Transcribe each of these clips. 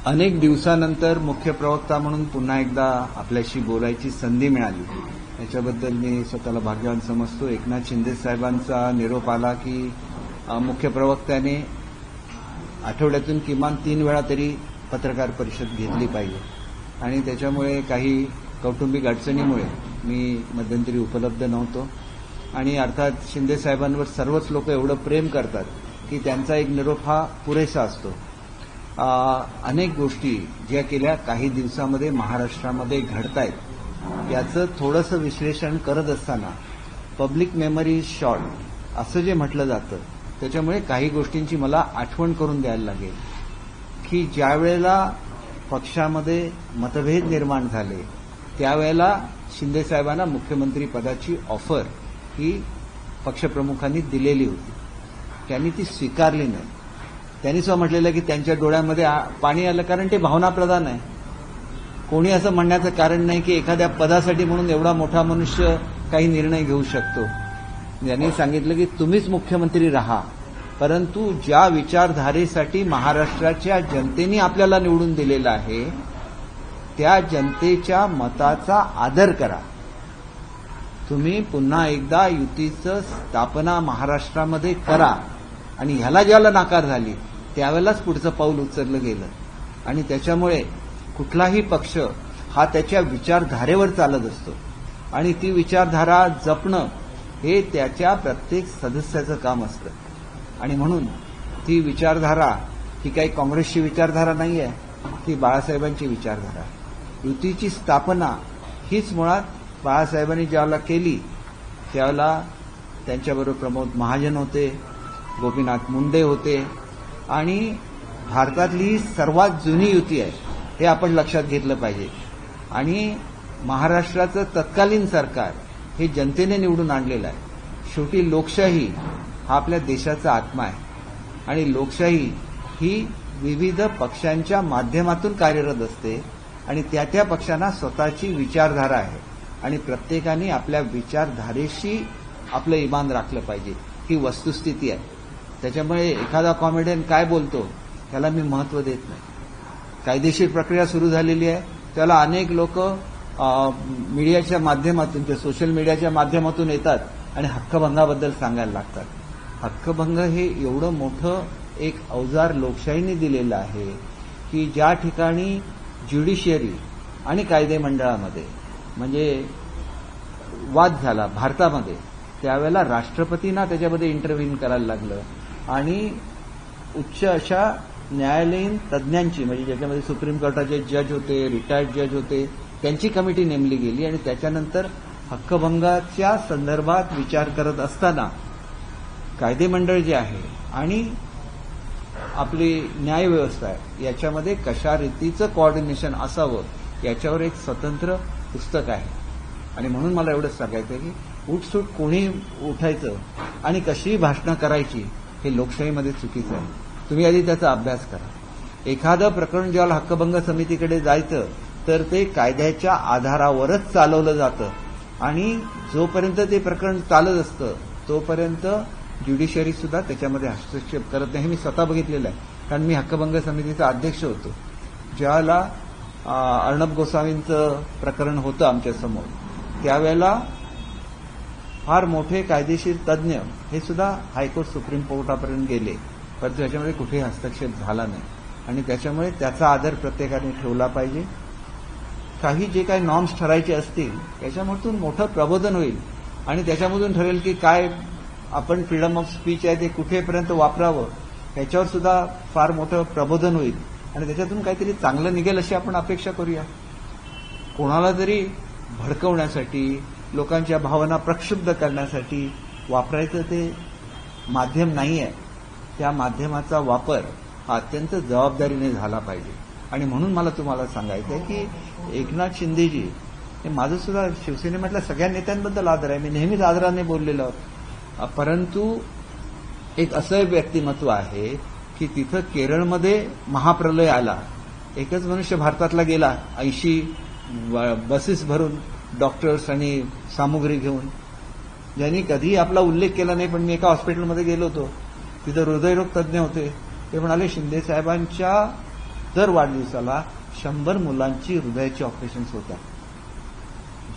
अनेक दिवसानंतर मुख्य प्रवक्ता म्हणून पुन्हा एकदा आपल्याशी बोलायची संधी मिळाली, याच्याबद्दल मी स्वतःला भाग्यवान समजतो. एकनाथ शिंदे साहेबांचा निरोप आला की मुख्य प्रवक्त्याने आठवड्यातून किमान 3 वेळा तरी पत्रकार परिषद घेतली पाहिजे, आणि त्याच्यामुळे काही कौटुंबिक अडचणीमुळे मी मध्यंतरी उपलब्ध नव्हतो. आणि अर्थात शिंदे साहेबांवर सर्वच लोक एवढं प्रेम करतात की त्यांचा एक निरोप हा पुरेसा असतो. अनेक गोष्टी ज्या केल्या काही दिवसामध्ये महाराष्ट्रामध्ये घडतायत याचं थोडंसं विश्लेषण करत असताना पब्लिक मेमरी शॉर्ट असं जे म्हटलं जातं त्याच्यामुळे काही गोष्टींची मला आठवण करून द्यायला लागेल की ज्या वेळेला पक्षामध्ये मतभेद निर्माण झाले त्यावेळेला शिंदे साहेबांना मुख्यमंत्री पदाची ऑफर ही पक्षप्रमुखांनी दिलेली होती. त्यांनी ती स्वीकारली नाही. त्यांनी सुद्धा म्हटलेलं की त्यांच्या डोळ्यामध्ये पाणी आलं, कारण ते भावनाप्रधान आहे. कोणी असं म्हणण्याचं कारण नाही की एखाद्या पदासाठी म्हणून एवढा मोठा मनुष्य काही निर्णय घेऊ शकतो. त्यांनी सांगितलं की तुम्हीच मुख्यमंत्री राहा, परंतु ज्या विचारधारेसाठी महाराष्ट्राच्या जनतेने आपल्याला निवडून दिलेलं आहे त्या जनतेच्या मताचा आदर करा. तुम्ही पुन्हा एकदा युतीचं स्थापना महाराष्ट्रामध्ये करा. आणि ह्याला ज्याला नाकार झाली त्यावेळेलाच पुढचं पाऊल उचललं गेलं. आणि त्याच्यामुळे कुठलाही पक्ष हा त्याच्या विचारधारेवर चालत असतो, आणि ती विचारधारा जपणं हे त्याच्या प्रत्येक सदस्याचं काम असतं. आणि म्हणून ती विचारधारा ही काही काँग्रेसची विचारधारा नाही आहे, ती बाळासाहेबांची विचारधारा. युतीची स्थापना हीच मुळात बाळासाहेबांनी ज्यावेळेला केली त्यावेळेला त्यांच्याबरोबर प्रमोद महाजन होते, गोपीनाथ मुंडे होते, आणि भारतातली ही सर्वात जुनी युती आहे हे आपण लक्षात घेतलं पाहिजे. आणि महाराष्ट्राचं तत्कालीन सरकार हे जनतेने निवडून आणलेलं आहे. शेवटी लोकशाही हा आपल्या देशाचा आत्मा आहे, आणि लोकशाही ही विविध पक्षांच्या माध्यमातून कार्यरत असते, आणि त्या पक्षांना स्वतःची विचारधारा आहे, आणि प्रत्येकाने आपल्या विचारधारेशी आपलं इमान राखलं पाहिजे. ही वस्तुस्थिती आहे. त्याच्यामुळे एखादा कॉमेडियन काय बोलतो त्याला मी महत्त्व देत नाही. कायदेशीर प्रक्रिया सुरू झालेली आहे, त्याला अनेक लोक मीडियाच्या माध्यमातून ते सोशल मीडियाच्या माध्यमातून येतात आणि हक्कभंगाबद्दल सांगायला लागतात. हक्कभंग हे एवढं मोठं एक अवजार लोकशाहीने दिलेलं आहे की ज्या ठिकाणी ज्युडिशियरी आणि कायदे मंडळामध्ये म्हणजे वाद झाला भारतामध्ये त्यावेळेला राष्ट्रपतींना त्याच्यामध्ये इंटरव्हीन करायला लागलं, आणि उच्च अशा न्यायालयीन तज्ज्ञांची म्हणजे ज्याच्यामध्ये सुप्रीम कोर्टाचे जज होते, रिटायर्ड जज होते, त्यांची कमिटी नेमली गेली. आणि त्याच्यानंतर हक्कभंगाच्या संदर्भात विचार करत असताना कायदे मंडळ जे आहे आणि आपली न्यायव्यवस्था आहे याच्यामध्ये कशा रीतीचं कोऑर्डिनेशन असावं याच्यावर एक स्वतंत्र पुस्तक आहे. आणि म्हणून मला एवढंच सांगायचं आहे की उठसूट कोणी उठायचं आणि कशी भाषणं करायची हे लोकशाहीमध्ये चुकीचं आहे. तुम्ही आधी त्याचा अभ्यास करा. एखादं प्रकरण ज्याला हक्कभंग समितीकडे जायचं तर ते कायद्याच्या आधारावरच चालवलं जातं, आणि जोपर्यंत ते प्रकरण चालत असतं तोपर्यंत ज्युडिशियरी सुद्धा त्याच्यामध्ये हस्तक्षेप करत नाही. हे मी स्वतः बघितलेलं आहे, कारण मी हक्कभंग समितीचा अध्यक्ष होतो. ज्यावेळेला अर्णब गोस्वामींचं प्रकरण होतं आमच्यासमोर त्यावेळेला फार मोठे कायदेशीर तज्ज्ञ हे सुद्धा हायकोर्ट सुप्रीम कोर्टापर्यंत गेले, परंतु त्याच्यामध्ये कुठेही हस्तक्षेप झाला नाही. आणि त्याच्यामुळे त्याचा आदर प्रत्येकाने ठेवला पाहिजे. काही जे काही नॉर्म्स ठरायचे असतील त्याच्यामधून मोठं प्रबोधन होईल, आणि त्याच्यामधून ठरेल की काय आपण फ्रीडम ऑफ स्पीच आहे ते कुठेपर्यंत वापरावं याच्यावर सुद्धा फार मोठं प्रबोधन होईल, आणि त्याच्यातून काहीतरी चांगलं निघेल अशी आपण अपेक्षा करूया. कोणाला तरी भडकवण्यासाठी, लोकांच्या भावना प्रक्षुब्ध करण्यासाठी वापरायचं ते माध्यम नाही आहे. त्या माध्यमाचा वापर हा अत्यंत जबाबदारीने झाला पाहिजे. आणि म्हणून मला तुम्हाला सांगायचं आहे की एकनाथ शिंदेजी हे माझं सुद्धा शिवसेनेमधल्या सगळ्या नेत्यांबद्दल आदर आहे, मी नेहमीच आदराने बोललेलो आहोत, परंतु एक असं व्यक्तिमत्व आहे की तिथं केरळमध्ये महाप्रलय आला, एकच मनुष्य भारतातला गेला 80 बसेस भरून डॉक्टर्स आणि सामुग्री घेऊन, ज्यांनी कधीही आपला उल्लेख केला नाही. पण मी एका हॉस्पिटलमध्ये गेलो होतो, तिथं हृदयरोग तज्ज्ञ होते, ते म्हणाले शिंदे साहेबांच्या दर वाढदिवसाला 100 मुलांची हृदयाची ऑपरेशन्स होतात.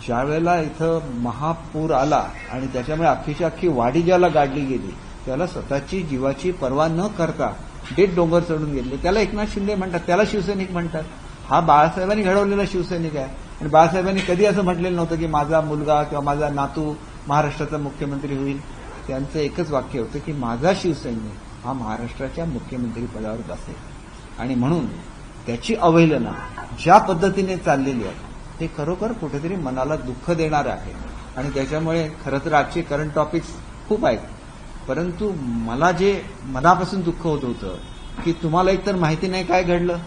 ज्या वेळेला इथं महापूर आला आणि त्याच्यामुळे अख्खी वाडी ज्याला गाडली गेली, त्याला स्वतःची जीवाची पर्वा न करता डेट डोंगर चढून गेले. त्याला एकनाथ शिंदे म्हणतात, त्याला शिवसैनिक म्हणतात. हा बाळासाहेबांनी घडवलेला शिवसैनिक आहे. आणि बाळासाहेबांनी कधी असं म्हटलेलं नव्हतं की माझा मुलगा किंवा माझा नातू महाराष्ट्राचा मुख्यमंत्री होईल. त्यांचं एकच वाक्य होतं की माझा शिवसैनिक हा महाराष्ट्राच्या मुख्यमंत्री पदावर बसेल. आणि म्हणून त्याची अवहेलना ज्या पद्धतीने चाललेली आहे ते खरोखर कुठेतरी मनाला दुःख देणार आहे. आणि त्याच्यामुळे खरं तर आजचे करंट टॉपिक्स खूप आहेत, परंतु मला जे मनापासून दुःख होत होतं की तुम्हाला एकतर माहिती नाही काय घडलं.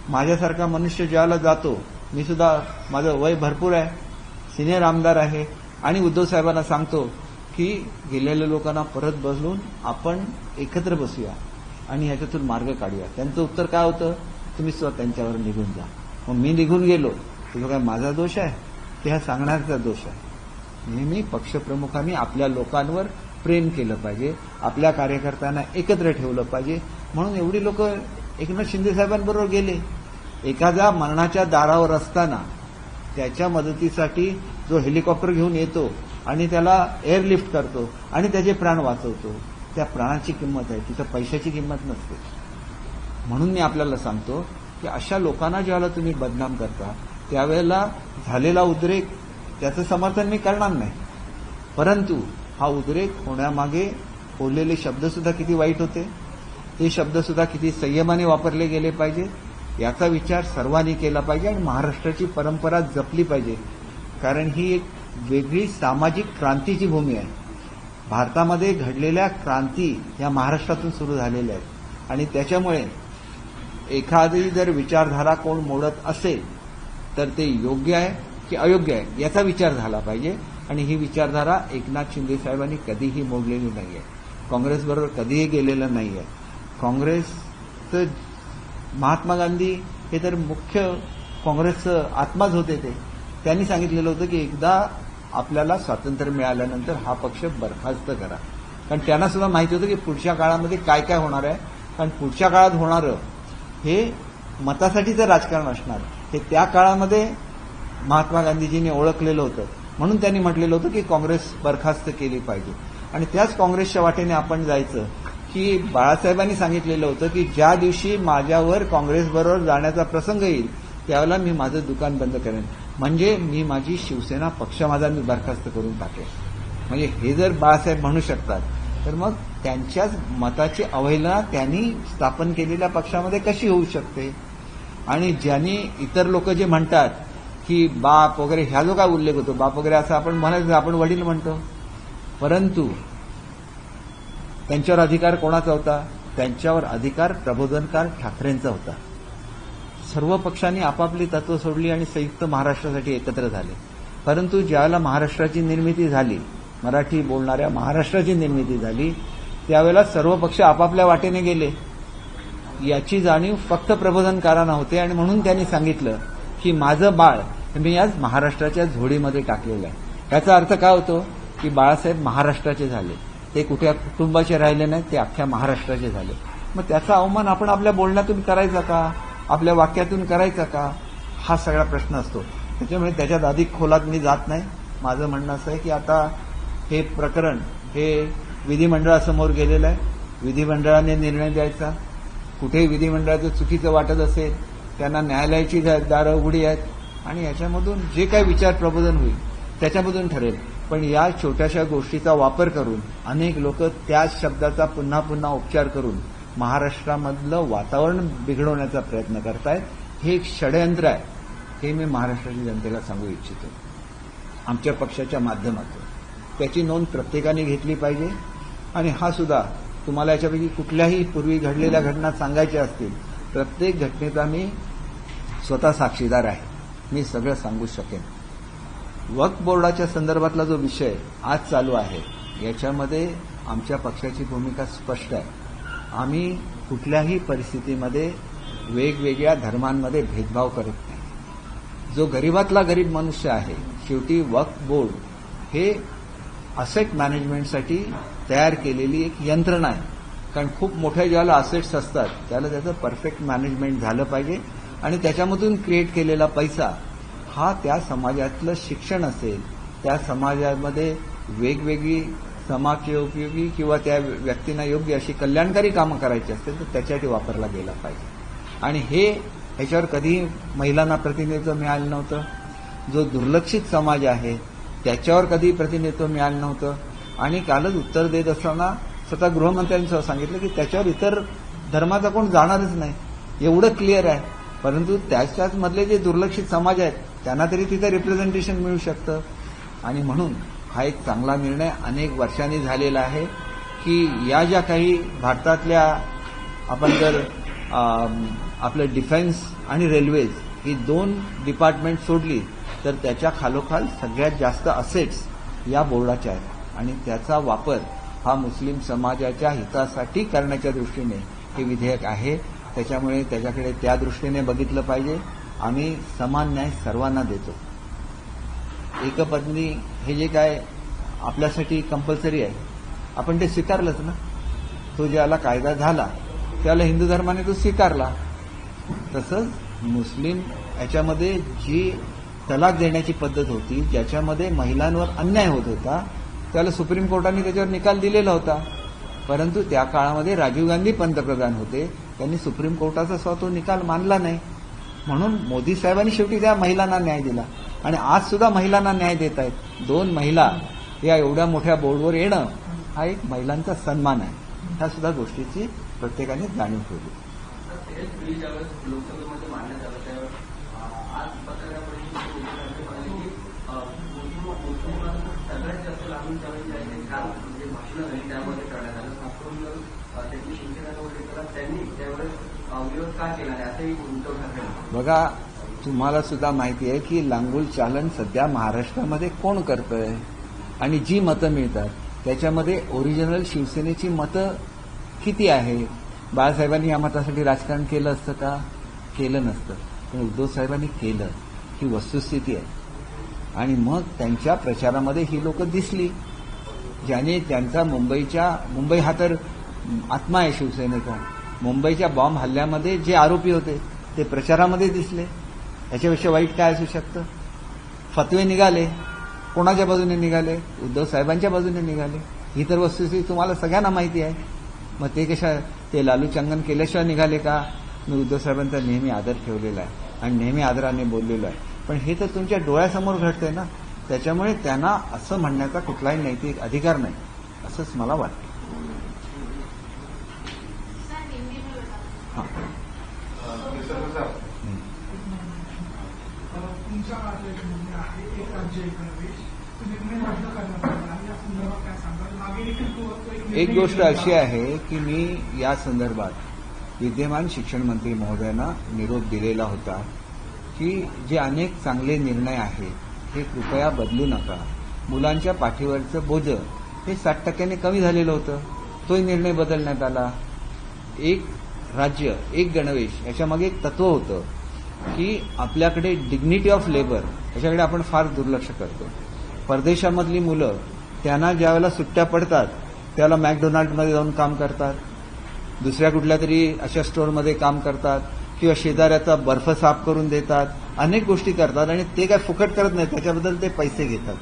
माझ्यासारखा मनुष्य ज्याला जातो, मी सुद्धा माझं वय भरपूर आहे, सिनियर आमदार आहे, आणि उद्धव साहेबांना सांगतो की गेलेल्या लोकांना परत बसवून आपण एकत्र बसूया आणि ह्याच्यातून मार्ग काढूया. त्यांचं उत्तर काय होतं, तुम्ही स्वतः त्यांच्यावर निघून जा. मग मी निघून गेलो, तुझं काय माझा दोष आहे? ते हा सांगण्याचा दोष आहे. नेहमी पक्षप्रमुखांनी आपल्या लोकांवर प्रेम केलं पाहिजे, आपल्या कार्यकर्त्यांना एकत्र ठेवलं पाहिजे. म्हणून एवढी लोक एकनाथ शिंदे साहेबांबरोबर गेले. एखाद्या मरणाच्या दारावर असताना त्याच्या मदतीसाठी जो हेलिकॉप्टर घेऊन येतो आणि त्याला एअरलिफ्ट करतो आणि त्याचे प्राण वाचवतो, त्या प्राणाची किंमत आहे, तिथं पैशाची किंमत नसते. म्हणून मी आपल्याला सांगतो की अशा लोकांना ज्यावेळेला तुम्ही बदनाम करता त्यावेळेला झालेला उद्रेक त्याचं समर्थन मी करणार नाही, परंतु हा उद्रेक होण्यामागे बोललेले शब्दसुद्धा किती वाईट होते, ते शब्दसुद्धा किती संयमाने वापरले गेले पाहिजे याचा विचार सर्वांनी केला पाहिजे. आणि महाराष्ट्राची परंपरा जपली पाहिजे, कारण ही एक वेगळी सामाजिक क्रांतीची भूमी आहे. भारतामध्ये घडलेल्या क्रांती या महाराष्ट्रातून सुरू झालेल्या आहेत. आणि त्याच्यामुळे एखादी जर विचारधारा कोण मोडत असेल तर ते योग्य आहे की अयोग्य आहे याचा विचार झाला पाहिजे. आणि ही विचारधारा एकनाथ शिंदे साहेबांनी कधीही मोडलेली नाहीये, काँग्रेसबरोबर कधीही गेलेलं नाहीये. काँग्रेसचं महात्मा गांधी हे तर मुख्य काँग्रेसचं आत्माच होते. त्यांनी सांगितलेलं होतं की एकदा आपल्याला स्वातंत्र्य मिळाल्यानंतर हा पक्ष बरखास्त करा, कारण त्यांना सुद्धा माहिती होतं की पुढच्या काळामध्ये काय काय होणार आहे. कारण पुढच्या काळात होणारं हे मतासाठीचं राजकारण असणार, हे त्या काळामध्ये महात्मा गांधीजींनी ओळखलेलं होतं. म्हणून त्यांनी म्हटलेलं होतं की काँग्रेस बरखास्त केली पाहिजे. आणि त्याच काँग्रेसच्या वाटेने आपण जायचं की बाळासाहेबांनी सांगितलेलं होतं की ज्या दिवशी माझ्यावर काँग्रेसबरोबर जाण्याचा प्रसंग येईल त्यावेळेला मी माझं दुकान बंद करेन, म्हणजे मी माझी शिवसेना पक्ष माझा मी बरखास्त करून टाकेन. म्हणजे हे जर बाळासाहेब म्हणू शकतात तर मग त्यांच्याच मताची अवहेलना त्यांनी स्थापन केलेल्या पक्षामध्ये कशी होऊ शकते. आणि ज्यांनी इतर लोक जे म्हणतात की बाप वगैरे ह्या जो काय उल्लेख होतो, बाप वगैरे असं आपण म्हणायचं, आपण वडील म्हणतो, परंतु त्यांच्यावर अधिकार कोणाचा होता? त्यांच्यावर अधिकार प्रबोधनकार ठाकरेंचा होता. सर्व पक्षांनी आपापली तत्व सोडली आणि संयुक्त महाराष्ट्रासाठी एकत्र झाले. परंतु ज्यावेळेला महाराष्ट्राची निर्मिती झाली, मराठी बोलणाऱ्या महाराष्ट्राची निर्मिती झाली, त्यावेळेला सर्व पक्ष आपापल्या वाटेने गेले. याची जाणीव फक्त प्रबोधनकारांना होते. आणि म्हणून त्यांनी सांगितलं की माझं बाळ मी आज महाराष्ट्राच्या झोळीमध्ये टाकलेलं आहे. याचा अर्थ काय होतो की बाळासाहेब महाराष्ट्राचे झाले, ते कुठल्या कुटुंबाचे राहिले नाहीत, ते अख्ख्या महाराष्ट्राचे झाले. मग त्याचा अवमान आपण आपल्या बोलण्यातून करायचा का, आपल्या वाक्यातून करायचा का, हा सगळा प्रश्न असतो. त्याच्यामुळे त्याच्यात अधिक खोलात मी जात नाही. माझं म्हणणं असं आहे की आता हे प्रकरण हे विधिमंडळासमोर गेलेलं आहे. विधिमंडळाने निर्णय द्यायचा. कुठेही विधिमंडळाचं चुकीचं वाटत असेल त्यांना न्यायालयाची दारं उघडी आहेत आणि याच्यामधून जे काही विचार प्रबोधन होईल त्याच्यामधून ठरेल. पण या छोट्याशा गोष्टीचा वापर करून अनेक लोक त्याच शब्दाचा पुन्हा पुन्हा उपचार करून महाराष्ट्रामधलं वातावरण बिघडवण्याचा प्रयत्न करतायत. हे एक षडयंत्र आहे, हे मी महाराष्ट्राच्या जनतेला सांगू इच्छितो. आमच्या पक्षाच्या माध्यमातून त्याची नोंद प्रत्येकाने घेतली पाहिजे. आणि हा सुद्धा तुम्हाला याच्यापैकी कुठल्याही पूर्वी घडलेल्या घटना सांगायच्या असतील, प्रत्येक घटनेचा मी स्वतः साक्षीदार आहे, मी सगळं सांगू शकेन. वक्फ बोर्डाच्या संदर्भातला जो विषय आज चालू आहे याच्यामध्ये आमच्या पक्षाची भूमिका स्पष्ट आहे. आम्ही कुठल्याही परिस्थितीमध्ये वेगवेगळ्या धर्मांमध्ये भेदभाव करत नाही. जो गरीबातला गरीब मनुष्य आहे, शेवटी वक्फ बोर्ड हे असेट मॅनेजमेंटसाठी तयार केलेली एक यंत्रणा आहे. कारण खूप मोठ्या ज्याला असेट्स असतात त्याला त्याचं परफेक्ट मॅनेजमेंट झालं पाहिजे आणि त्याच्यामधून क्रिएट केलेला पैसा हा त्या समाजातलं शिक्षण असेल, त्या समाजामध्ये वेगवेगळी समाजोपयोगी किंवा त्या व्यक्तींना योग्य अशी कल्याणकारी कामं करायची असतील तर त्याच्यासाठी वापरला गेला पाहिजे. आणि ह्याच्यावर कधीही महिलांना प्रतिनिधित्व मिळालं नव्हतं. जो दुर्लक्षित समाज आहे त्याच्यावर कधीही प्रतिनिधित्व मिळालं नव्हतं. आणि कालच उत्तर देत असताना स्वतः गृहमंत्र्यांनी सांगितलं की त्याच्यावर इतर धर्माचा कोण जाणारच नाही, एवढं क्लिअर आहे. परंतु त्याच्याच मधले जे दुर्लक्षित समाज आहेत त्यांना तरी तिथं रिप्रेझेंटेशन मिळू शकतं. आणि म्हणून हा एक चांगला निर्णय अनेक वर्षांनी झालेला आहे की या ज्या काही भारतातल्या आपण जर आपलं डिफेन्स आणि रेल्वेज ही 2 डिपार्टमेंट सोडली तर त्याच्या खालोखाल सगळ्यात जास्त असेट्स या बोर्डाच्या आहेत आणि त्याचा वापर हा मुस्लिम समाजाच्या हितासाठी करण्याच्या दृष्टीने हे विधेयक आहे. त्याच्यामुळे त्याच्याकडे त्या दृष्टीने बघितलं पाहिजे. आम्ही समान न्याय सर्वांना देतो. एकपत्नी हे जे काय आपल्यासाठी कंपल्सरी आहे आपण ते स्वीकारलंच ना. तो ज्याला कायदा झाला त्याला हिंदू धर्माने तो स्वीकारला. तसंच मुस्लिम याच्यामध्ये जी तलाक देण्याची पद्धत होती ज्याच्यामध्ये महिलांवर अन्याय होत होता त्याला सुप्रीम कोर्टाने त्याच्यावर निकाल दिलेला होता. परंतु त्या काळामध्ये राजीव गांधी पंतप्रधान होते, त्यांनी सुप्रीम कोर्टाचा तो निकाल मानला नाही. म्हणून मोदी साहेबांनी शेवटी त्या महिलांना न्याय दिला आणि आज सुद्धा महिलांना न्याय देत आहेत. 2 महिला या एवढ्या मोठ्या बोर्डवर येणं हा एक महिलांचा सन्मान आहे. ह्या सुद्धा गोष्टीची प्रत्येकाने जाणीव ठेवली. लोकसभेमध्ये मांडण्यात आलं त्यावर आज पत्रकार सगळ्यात जास्त लागून चालून जायचे काल म्हणजे भाषणं झाली त्यामध्ये करण्यात आलं. नागपूरला त्यांनी शिवसेना वगैरे त्यांनी त्यावेळेस विरोध का केला नाही असंही उद्धव ठाकरे. बघा, तुम्हाला सुद्धा माहिती आहे की लांगुल चालन सध्या महाराष्ट्रामध्ये कोण करतंय आणि जी मतं मिळतात त्याच्यामध्ये ओरिजिनल शिवसेनेची मतं किती आहे. बाळासाहेबांनी या मतासाठी राजकारण केलं असतं का? केलं नसतं. पण उद्धव साहेबांनी केलं ही वस्तुस्थिती आहे. आणि मग त्यांच्या प्रचारामध्ये ही लोक दिसली ज्याने त्यांचा मुंबई हा तर आत्मा आहे शिवसेनेचा. मुंबईच्या बॉम्ब हल्ल्यामध्ये जे आरोपी होते ते प्रचारामध्ये दिसले. याच्यापेक्षा वाईट काय असू शकतं? फतवे निघाले, कोणाच्या बाजूने निघाले? उद्धव साहेबांच्या बाजूने निघाले. ही तर वस्तुस्थिती तुम्हाला सगळ्यांना माहिती आहे. मग ते लालूचंगन केल्याशिवाय निघाले का? मी उद्धव साहेबांचा नेहमी आदर ठेवलेला आहे आणि नेहमी आदराने बोललेलो आहे. पण हे तर तुमच्या डोळ्यासमोर घडतंय ना. त्याच्यामुळे त्यांना असं म्हणण्याचा कुठलाही नैतिक अधिकार नाही असंच मला वाटतं. एक गोष्ट अशी आहे की मी या संदर्भात विद्यमान शिक्षण मंत्री महोदयांना निरोप दिलेला होता की जे अनेक चांगले निर्णय आहेत हे कृपया बदलू नका. मुलांच्या पाठीवरचं बोज हे 60% कमी झालेलं होतं. तोही निर्णय बदलण्यात आला. एक राज्य एक गणवेश याच्यामागे एक तत्व होतं की आपल्याकडे डिग्निटी ऑफ लेबर याच्याकडे आपण फार दुर्लक्ष करतो. परदेशामधली मुलं त्यांना ज्यावेळेला सुट्ट्या पडतात त्याला मॅकडोनाल्डमध्ये जाऊन काम करतात, दुसऱ्या कुठल्या तरी अशा स्टोअरमध्ये काम करतात किंवा शेजाऱ्याचा बर्फ साफ करून देतात, अनेक गोष्टी करतात आणि ते काय फुकट करत नाहीत, त्याच्याबद्दल ते पैसे घेतात.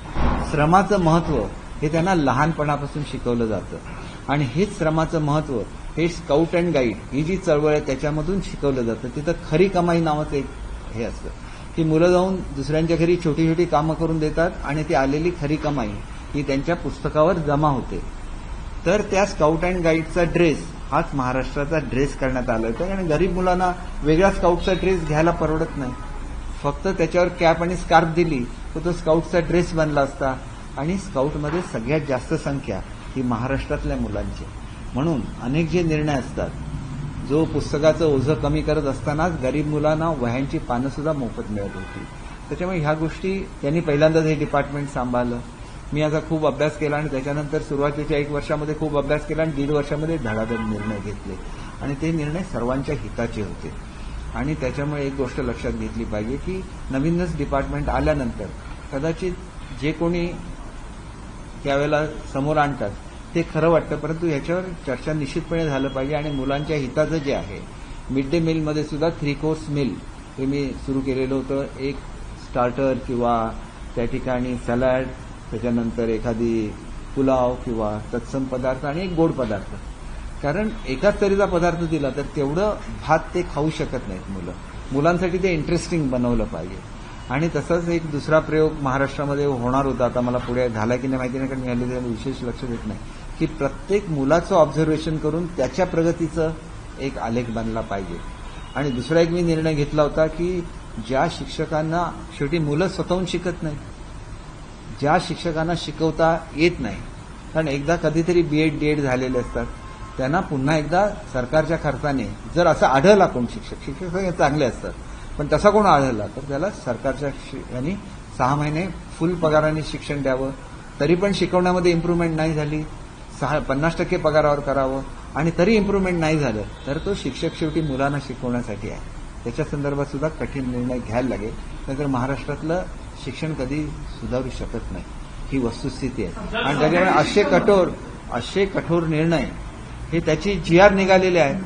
श्रमाचं महत्व हे त्यांना लहानपणापासून शिकवलं जातं आणि हेच श्रमाचं महत्व हे स्काउट अँड गाईड ही जी चळवळ आहे त्याच्यामधून शिकवलं जातं. तिथं खरी कमाई नावाचं एक हे असतं की मुलं जाऊन दुसऱ्यांच्या घरी छोटी छोटी कामं करून देतात आणि ती आलेली खरी कमाई ही त्यांच्या पुस्तकावर जमा होते. तर त्या स्काउट अँड गाईडचा ड्रेस हाच महाराष्ट्राचा ड्रेस करण्यात आला होता आणि गरीब मुलांना वेगळा स्काउटचा ड्रेस घ्यायला परवडत नाही. फक्त त्याच्यावर कॅप आणि स्कार्फ दिली तर तो स्काउटचा ड्रेस बनला असता. आणि स्काउटमध्ये सगळ्यात जास्त संख्या ही महाराष्ट्रातल्या मुलांची. म्हणून अनेक जे निर्णय असतात, जो पुस्तकाचं ओझं कमी करत असतानाच गरीब मुलांना वह्यांची पानं सुद्धा मोफत मिळत होती. त्याच्यामुळे ह्या गोष्टी त्यांनी पहिल्यांदाच हे डिपार्टमेंट सांभाळलं. मी याचा खूप अभ्यास केला आणि त्याच्यानंतर सुरुवातीच्या 1 वर्षामध्ये खूप अभ्यास केला आणि 1.5 वर्षामध्ये धडाधड निर्णय घेतले आणि ते निर्णय सर्वांच्या हिताचे होते. आणि त्याच्यामुळे एक गोष्ट लक्षात घेतली पाहिजे की नवीनच डिपार्टमेंट आल्यानंतर कदाचित जे कोणी त्यावेळेला समोर आणतात ते खरं वाटतं, परंतु ह्याच्यावर चर्चा निश्चितपणे झालं पाहिजे. आणि मुलांच्या हिताचं जे आहे, मिड डे मीलमध्ये सुद्धा 3 कोर्स मील हे मी सुरू केलेलं होतं. एक स्टार्टर किंवा त्या ठिकाणी सॅलड, त्याच्यानंतर एखादी पुलाव किंवा तत्सम पदार्थ आणि एक गोड पदार्थ. कारण एकाच तऱ्हेचा पदार्थ दिला तर तेवढं भात ते खाऊ शकत नाहीत मुलं. मुलांसाठी ते इंटरेस्टिंग बनवलं पाहिजे. आणि तसंच एक दुसरा प्रयोग महाराष्ट्रामध्ये होणार होता, आता मला पुढे झाला की नाही माहिती नाही, कारण मी हल्ली त्याला विशेष लक्ष देत नाही, की प्रत्येक मुलाचं ऑब्झर्वेशन करून त्याच्या प्रगतीचं एक आलेख बनला पाहिजे. आणि दुसरा एक मी निर्णय घेतला होता की ज्या शिक्षकांना, शेवटी मुलं स्वतःहून शिकत नाही, ज्या शिक्षकांना शिकवता येत नाही, कारण एकदा कधीतरी बीएड डीएड झालेले असतात, त्यांना पुन्हा एकदा सरकारच्या खर्चाने जर असं आढळला कोण शिक्षक चांगले असतात, पण तसा कोण आढळला तर त्याला सरकारच्या यांनी 6 महिने फुल पगाराने शिक्षण द्यावं. तरी पण शिकवण्यामध्ये इम्प्रूव्हमेंट नाही झाली, 50% पगारावर करावं, आणि तरी इम्प्रूव्हमेंट नाही झालं तर तो शिक्षक शेवटी मुलांना शिकवण्यासाठी आहे. त्याच्या संदर्भात सुद्धा कठीण निर्णय घ्यायला लागेल, नाहीतर महाराष्ट्रातलं शिक्षण कधी सुधारू शकत नाही, ही वस्तुस्थिती आहे. आणि त्याच्यामुळे असे कठोर निर्णय हे त्याची GR निघालेले आहेत.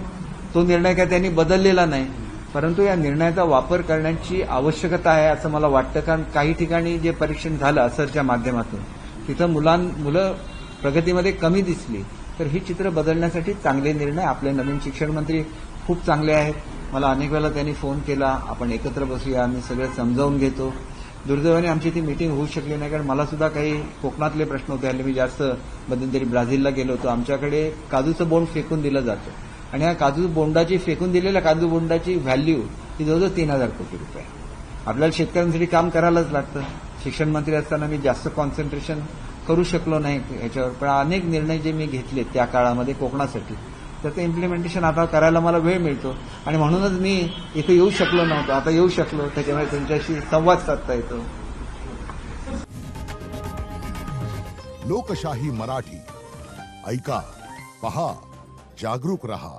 तो निर्णय काय त्यांनी बदललेला नाही, परंतु या निर्णयाचा वापर करण्याची आवश्यकता आहे असं मला वाटतं. कारण काही ठिकाणी जे परीक्षण झालं असरच्या माध्यमातून, तिथं मुलं प्रगतीमध्ये कमी दिसली, तर ही चित्र बदलण्यासाठी चांगले निर्णय आपले नवीन शिक्षण मंत्री खूप चांगले आहेत. मला अनेक वेळा त्यांनी फोन केला, आपण एकत्र बसूया, मी सगळं समजावून घेतो. दुर्दैवाने आमची ती मीटिंग होऊ शकली नाही, कारण मला सुद्धा काही कोकणातले प्रश्न होते. हल्ली मी जास्त मध्यंतरी ब्राझीलला गेलो होतो. आमच्याकडे काजूचं बोंड फेकून दिलं जातं, आणि या फेकून दिलेल्या काजू बोंडाची व्हॅल्यू ही जवळजवळ 3,000 कोटी रुपये. आपल्याला शेतकऱ्यांसाठी काम करायलाच लागतं. शिक्षण मंत्री असताना मी जास्त कॉन्सन्ट्रेशन करू शकलो नाही ह्याच्यावर, पण अनेक निर्णय जे मी घेतले त्या काळामध्ये कोकणासाठी, त्याचं इम्प्लिमेंटेशन आता करायला मला वेळ मिळतो. आणि म्हणूनच मी इथे येऊ शकलो नव्हतो, आता येऊ शकलो, त्याच्यामुळे तुमच्याशी संवाद साधता येतो. लोकशाही मराठी ऐका, पहा, जागरूक रहा.